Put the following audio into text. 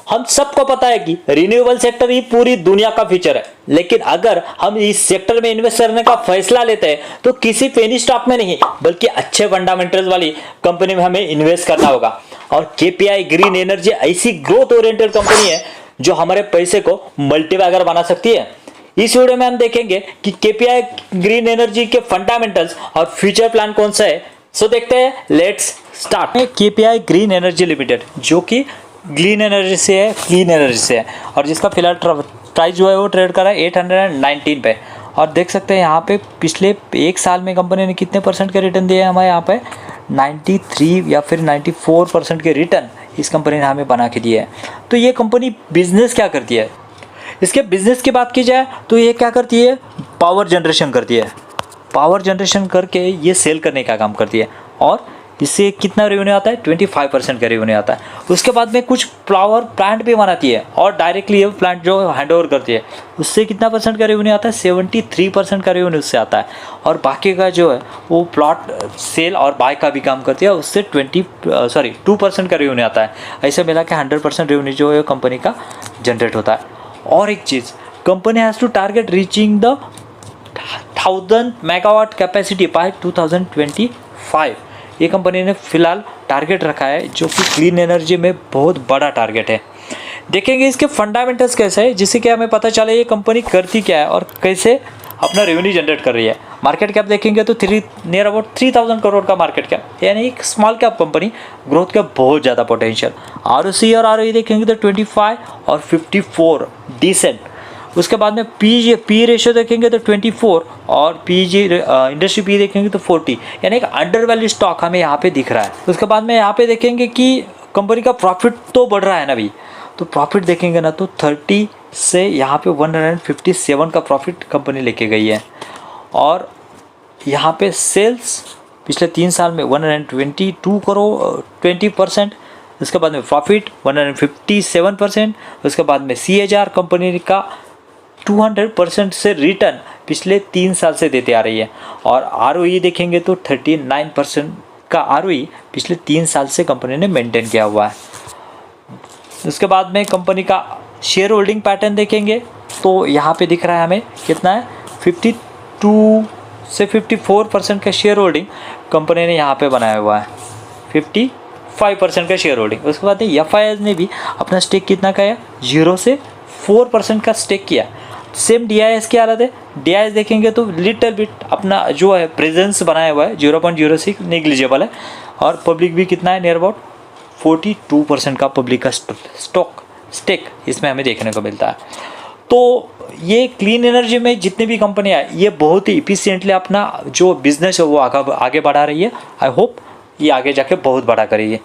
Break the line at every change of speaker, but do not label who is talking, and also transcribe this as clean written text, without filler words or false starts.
हम सबको पता है कि रिन्यूएबल सेक्टर ही पूरी दुनिया का फ्यूचर है, लेकिन अगर हम इस सेक्टर में इन्वेस्ट करने का फैसला लेते हैं तो किसी पेनी स्टॉक में नहीं बल्कि अच्छे फंडामेंटल्स वाली कंपनी में हमें इन्वेस्ट करना होगा। और केपीआई ग्रीन एनर्जी ऐसी ग्रोथ ओरिएंटेड कंपनी है जो हमारे पैसे को मल्टीबैगर बना सकती है। इस वीडियो में हम देखेंगे कि केपीआई ग्रीन एनर्जी के फंडामेंटल्स और फ्यूचर प्लान कौन सा है। सो देखते हैं, let's start. KPI green energy limited जो कि क्लीन एनर्जी से है और जिसका फिलहाल प्राइस जो है वो ट्रेड कर रहा है 819 पे। और देख सकते हैं यहाँ पे पिछले एक साल में कंपनी ने कितने परसेंट के रिटर्न दिए हैं हमें यहाँ पे 93 या फिर 94% के रिटर्न इस कंपनी ने हमें बना के दिए हैं। तो ये कंपनी बिजनेस क्या करती है, इसके बिजनेस की बात की जाए तो ये क्या करती है, पावर जनरेशन करती है। पावर जनरेशन करके ये सेल करने का काम करती है और इससे कितना रेवेन्यू आता है 25% का रेवेन्यू आता है। उसके बाद में कुछ पावर प्लांट भी बनाती है और डायरेक्टली ये प्लांट जो हैंड ओवर करती है उससे कितना परसेंट का रेवेन्यू आता है 73% का रेवेन्यू उससे आता है। और बाकी का जो है वो प्लॉट सेल और बाय का भी काम करती है, उससे 2% का रेवेन्यू आता है। ऐसे मिला के 100% रेवेन्यू जो है कंपनी का जनरेट होता है। और एक चीज़, company has to target reaching the 1000 megawatt capacity by 2025। ये कंपनी ने फिलहाल टारगेट रखा है जो कि क्लीन एनर्जी में बहुत बड़ा टारगेट है। देखेंगे इसके फंडामेंटल्स कैसे है जिससे कि हमें पता चले ये कंपनी करती क्या है और कैसे अपना रेवेन्यू जनरेट कर रही है। मार्केट कैप देखेंगे तो नियर अबाउट 3000 करोड़ का मार्केट कैप, यानी एक स्मॉल कैप कंपनी, ग्रोथ का बहुत ज़्यादा पोटेंशियल। आरओसी और आरओई देखेंगे तो 25 और 54 डिसेंट। उसके बाद में पी रेशियो देखेंगे तो 24 और इंडस्ट्री पी देखेंगे तो 40, यानी एक अंडर वैल्यू स्टॉक हमें यहाँ पे दिख रहा है। उसके बाद में यहाँ पे देखेंगे कि कंपनी का प्रॉफिट तो बढ़ रहा है ना अभी, तो प्रॉफिट देखेंगे ना तो 30 से यहाँ पे 157 का प्रॉफिट कंपनी लेके गई है। और यहाँ पे सेल्स पिछले 3 साल में 122 करोड़ 20%। उसके बाद में प्रॉफिट 157%। उसके बाद में CAGR कंपनी का 200% से रिटर्न पिछले 3 साल से देते आ रही है। और ROE देखेंगे तो 39% का ROE पिछले 3 साल से कंपनी ने मेंटेन किया हुआ है। उसके बाद में कंपनी का शेयर होल्डिंग पैटर्न देखेंगे तो यहाँ पे दिख रहा है हमें कितना है 52 से 54% का शेयर होल्डिंग कंपनी ने यहाँ पे बनाया हुआ है, 55% का शेयर होल्डिंग। उसके बाद FIS ने भी अपना स्टेक कितना का है 0 से 4% का स्टेक किया। सेम DIS की हालत है। DIS देखेंगे तो लिटिल बिट अपना जो है प्रेजेंस बनाया हुआ है 0.06 नेग्लिजिबल है। और पब्लिक भी कितना है नियर अबाउट 42% का पब्लिक का स्टेक इसमें हमें देखने को मिलता है। तो ये क्लीन एनर्जी में जितने भी कंपनियाँ हैं ये बहुत ही इफिशिएंटली अपना जो बिजनेस है वो आगे बढ़ा रही है। आई होप ये आगे जाके बहुत बड़ा करेगी।